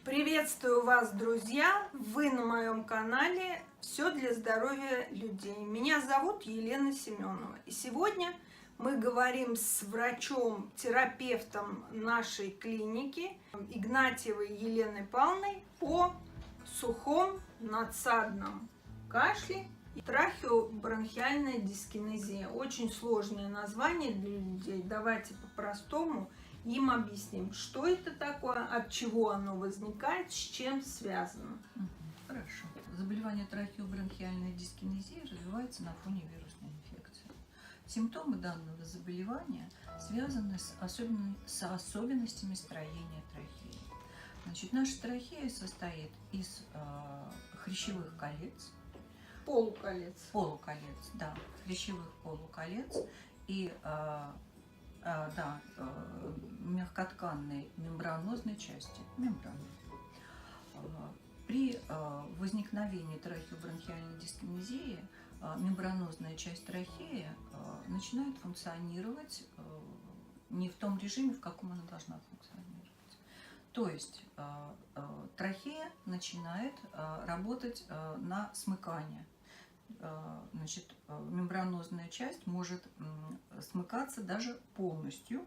Приветствую вас, друзья! Вы на моем канале «Все для здоровья людей». Меня зовут Елена Семенова. И сегодня мы говорим с врачом-терапевтом нашей клиники Игнатьевой Еленой Павловной о сухом надсадном кашле и трахеобронхиальная дискинезия. Очень сложное название для людей. Давайте по-простому им объясним, что это такое, от чего оно возникает, с чем связано. Хорошо. Заболевание трахеобронхиальной дискинезии развивается на фоне вирусной инфекции. Симптомы данного заболевания связаны с особенностями строения трахеи. Значит, наша трахея состоит из хрящевых колец, полуколец, да, хрящевых полуколец и мягкотканной мембранозной части мембраны. При возникновении трахеобронхиальной дискинезии мембранозная часть трахеи начинает функционировать не в том режиме, в каком она должна функционировать. То есть трахея начинает работать на смыкание. Значит, мембранозная часть может смыкаться даже полностью,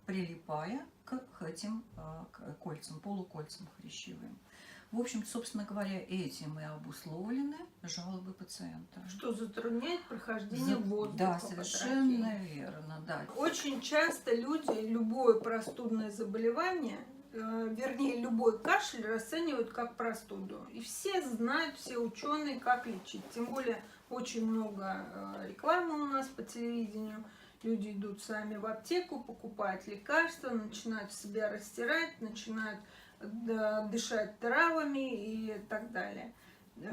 прилипая к этим кольцам, полукольцам хрящевым. В общем, собственно говоря, этим и обусловлены жалобы пациента. Что затрудняет прохождение воздуха. Да, совершенно верно. Да. Очень часто люди любое простудное заболевание, вернее, любой кашель расценивают как простуду. И все знают, все ученые, как лечить. Тем более, очень много рекламы у нас по телевидению. Люди идут сами в аптеку, покупают лекарства, начинают себя растирать, начинают дышать травами и так далее.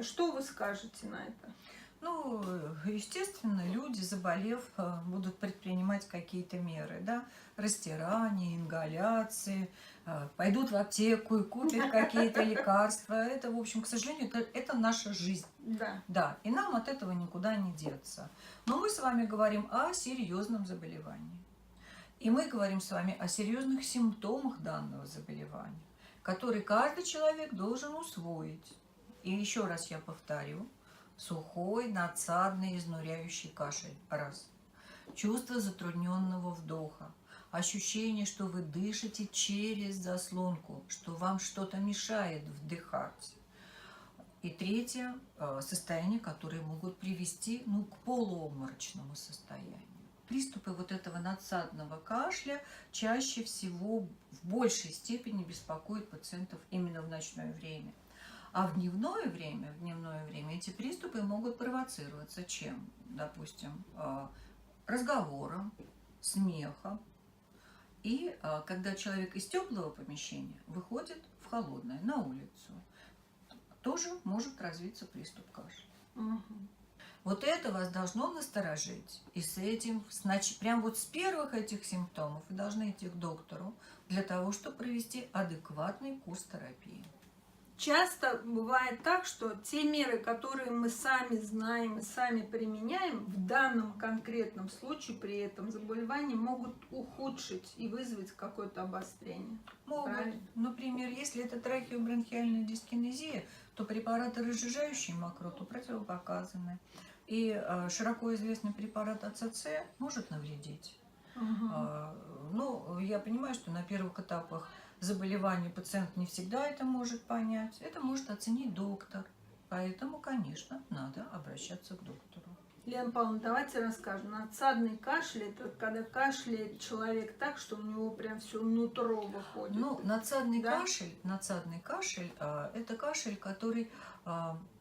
Что вы скажете на это? Ну, естественно, люди, заболев, будут предпринимать какие-то меры, да, растирание, ингаляции, пойдут в аптеку и купят какие-то лекарства. Это, в общем, к сожалению, это наша жизнь. Да. Да, и нам от этого никуда не деться. Но мы с вами говорим о серьезном заболевании. И мы говорим с вами о серьезных симптомах данного заболевания, которые каждый человек должен усвоить. И еще раз я повторю. Сухой, надсадный, изнуряющий кашель. Раз. Чувство затрудненного вдоха. Ощущение, что вы дышите через заслонку, что вам что-то мешает вдыхать. И третье, состояние, которые могут привести к полуобморочному состоянию. Приступы вот этого надсадного кашля чаще всего в большей степени беспокоят пациентов именно в ночное время. А в дневное время эти приступы могут провоцироваться чем? Допустим, разговором, смехом. И когда человек из теплого помещения выходит в холодное, на улицу, тоже может развиться приступ кашля. Угу. Вот это вас должно насторожить. И с этим, прям вот с первых этих симптомов вы должны идти к доктору для того, чтобы провести адекватный курс терапии. Часто бывает так, что те меры, которые мы сами знаем и сами применяем, в данном конкретном случае при этом заболевании могут ухудшить и вызвать какое-то обострение. Могут. Например, если это трахеобронхиальная дискинезия, то препараты, разжижающие мокроту, противопоказаны. И широко известный препарат АЦЦ может навредить. Ну, я понимаю, что на первых этапах заболевания пациент не всегда это может понять. Это может оценить доктор. Поэтому, конечно, надо обращаться к доктору. Лена Павловна, давайте расскажем. Надсадный кашель – это когда кашляет человек так, что у него прям все нутро выходит. Ну, надсадный кашель – это кашель, который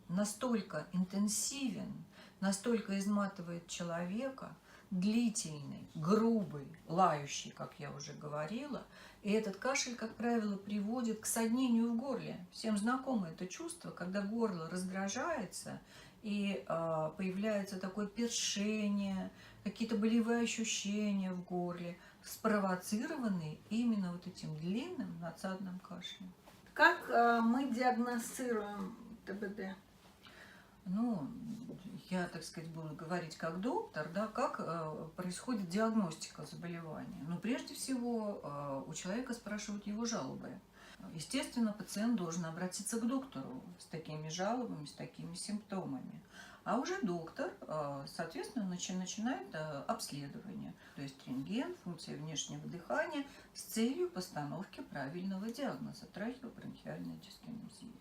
настолько интенсивен, настолько изматывает человека, длительный, грубый, лающий, как я уже говорила. И этот кашель, как правило, приводит к соднению в горле. Всем знакомо это чувство, когда горло раздражается и появляется такое першение, какие-то болевые ощущения в горле, спровоцированные именно вот этим длинным надсадным кашлем. Как мы диагностируем ТБД? Ну, я, так сказать, буду говорить как доктор, да, как происходит диагностика заболевания. Но прежде всего у человека спрашивают его жалобы. естественно, пациент должен обратиться к доктору с такими жалобами, с такими симптомами. А уже доктор, соответственно, начинает обследование, то есть рентген, функция внешнего дыхания с целью постановки правильного диагноза трахеобронхиальной дискинезии.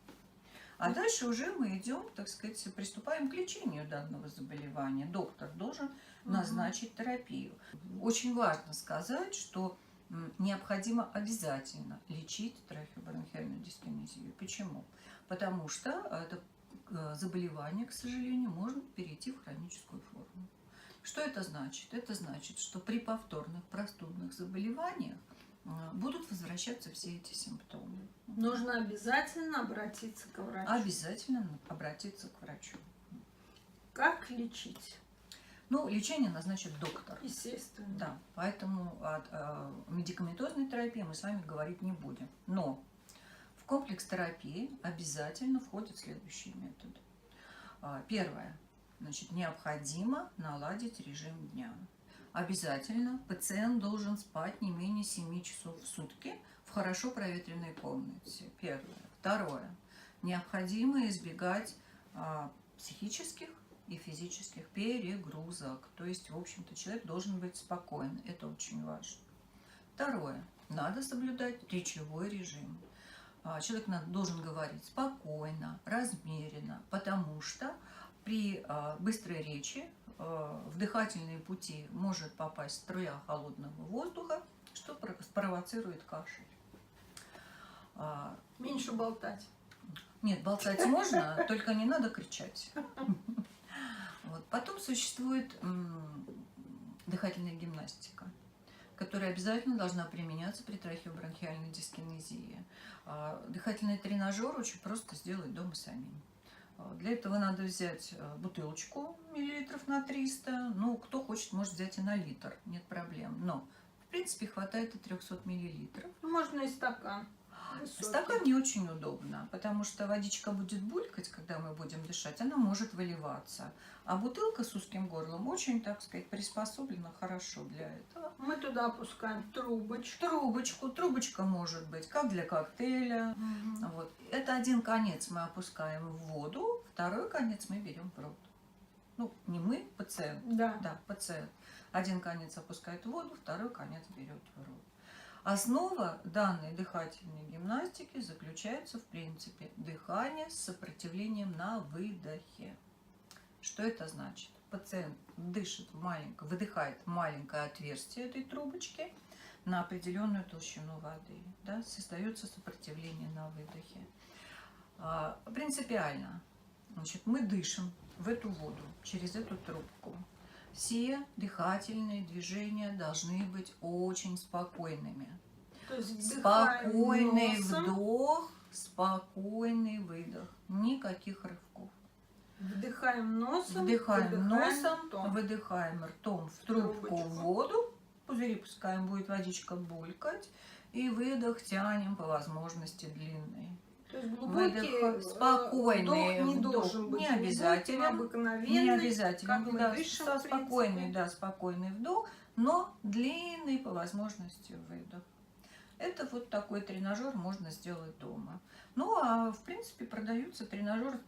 А дальше уже мы идем, так сказать, приступаем к лечению данного заболевания. Доктор должен назначить терапию. Очень важно сказать, что необходимо обязательно лечить трахеобронхиальную дискинезию. Почему? Потому что это заболевание, к сожалению, может перейти в хроническую форму. Что это значит? Это значит, что при повторных простудных заболеваниях будут возвращаться все эти симптомы. Нужно обязательно обратиться к врачу. Обязательно обратиться к врачу. Как лечить? Ну, лечение назначит доктор. Естественно. Да, поэтому о медикаментозной терапии мы с вами говорить не будем. Но в комплекс терапии обязательно входят следующие методы. Первое. Значит, необходимо наладить режим дня. Обязательно пациент должен спать не менее 7 часов в сутки в хорошо проветренной комнате. Первое. Второе. Необходимо избегать психических и физических перегрузок. То есть, в общем-то, человек должен быть спокоен. Это очень важно. Второе. Надо соблюдать речевой режим. Человек должен говорить спокойно, размеренно, потому что при быстрой речи в дыхательные пути может попасть струя холодного воздуха, что спровоцирует кашель. Меньше болтать. Нет, болтать можно, только не надо кричать. Вот. Потом существует дыхательная гимнастика, которая обязательно должна применяться при трахеобронхиальной дискинезии. Дыхательный тренажер очень просто сделать дома самим. Для этого надо взять бутылочку миллилитров на 300. Ну, кто хочет, может взять и на литр, нет проблем. Но, в принципе, хватает и 300 миллилитров. Можно и стакан. Стакан не очень удобно, потому что водичка будет булькать, когда мы будем дышать, она может выливаться. А бутылка с узким горлом очень, так сказать, приспособлена хорошо для этого. Мы туда опускаем трубочку. Трубочка может быть как для коктейля. Вот. Это один конец мы опускаем в воду, второй конец мы берем в рот. Ну, не мы, пациент. Да. Пациент. Один конец опускает в воду, второй конец берет в рот. Основа данной дыхательной гимнастики заключается в принципе дыхание с сопротивлением на выдохе. Что это значит? Пациент выдыхает маленькое отверстие этой трубочки на определенную толщину воды. Да, создается сопротивление на выдохе. Принципиально. Значит, мы дышим в эту воду через эту трубку. Все дыхательные движения должны быть очень спокойными. То есть Спокойный вдох, спокойный выдох. Никаких рывков. Вдыхаем носом, выдыхаем ртом в трубку в воду. Пузыри пускаем, будет водичка булькать. И выдох тянем по возможности длинный. То есть глубокий спокойный вдох не должен быть не обязательно, обыкновенный, не обязательно, как мы да, дышим, спокойный вдох, но длинный по возможности выдох. Это вот такой тренажер можно сделать дома. Ну а в принципе продаются тренажеры,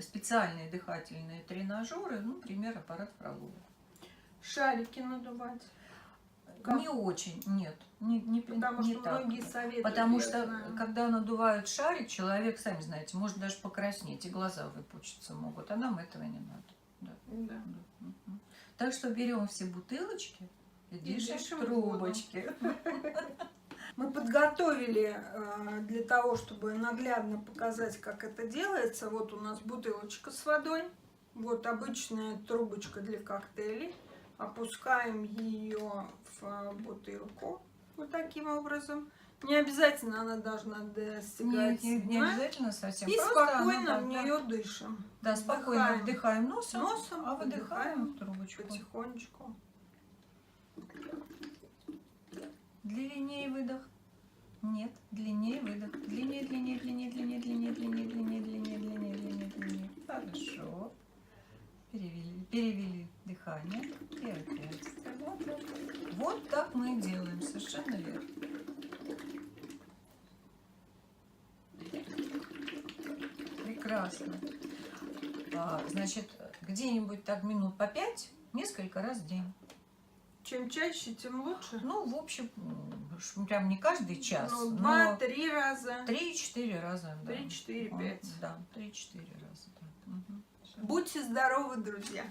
специальные дыхательные тренажеры, ну, например, аппарат Фролова. Шарики надувать. Не очень, нет, Потому не что так. многие советуют. Потому что, когда надувают шарик, человек, сами знаете, может даже покраснеть, и глаза выпучиться могут, а нам этого не надо. Да. Так что берем все бутылочки и дышим в трубочки. Мы подготовили для того, чтобы наглядно показать, как это делается. Вот у нас бутылочка с водой, вот обычная трубочка для коктейлей. Опускаем ее в бутылку вот таким образом. Не обязательно она должна достигать не дна. обязательно совсем. И просто спокойно в нее дышим. Да, спокойно вдыхаем носом, а выдыхаем в трубочку. Потихонечку. Длиннее выдох. Нет, длиннее выдох. Длиннее. Хорошо. Перевели дыхание. И опять. Вот так мы и делаем. Совершенно верно. Прекрасно. Значит, где-нибудь так минут по 5, несколько раз в день. Чем чаще, тем лучше. Ну, в общем, прям не каждый час, Ну, но 2-3 раза. 3-4 раза. Да. 3-4-5. Да, 3-4 раза. Да. Мгм. Всё. Будьте здоровы, друзья.